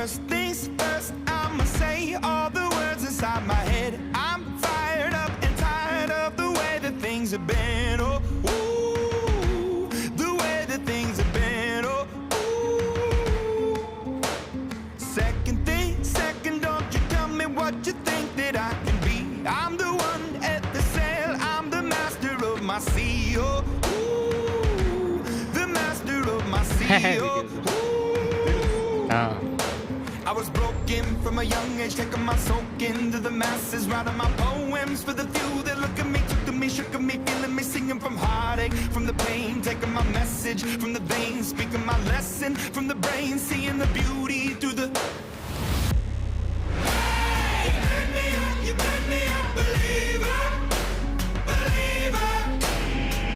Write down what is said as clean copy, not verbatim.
First things first, I'ma say all the words inside my head. I'm fired up and tired of the way that things have been. Oh, ooh, the way that things have been. Oh, ooh. Second thing, second, don't you tell me what you think that I can be. I'm the one at the sail, I'm the master of my sea. Oh, ooh, the master of my sea. Oh, ooh. I was broken from a young age, taking my soak into the masses, writing my poems for the few that look at me, took to me, shook at me, feeling me, singing from heartache, from the pain, taking my message from the veins, speaking my lesson from the brain, seeing the beauty through the... Hey, you made me a believer.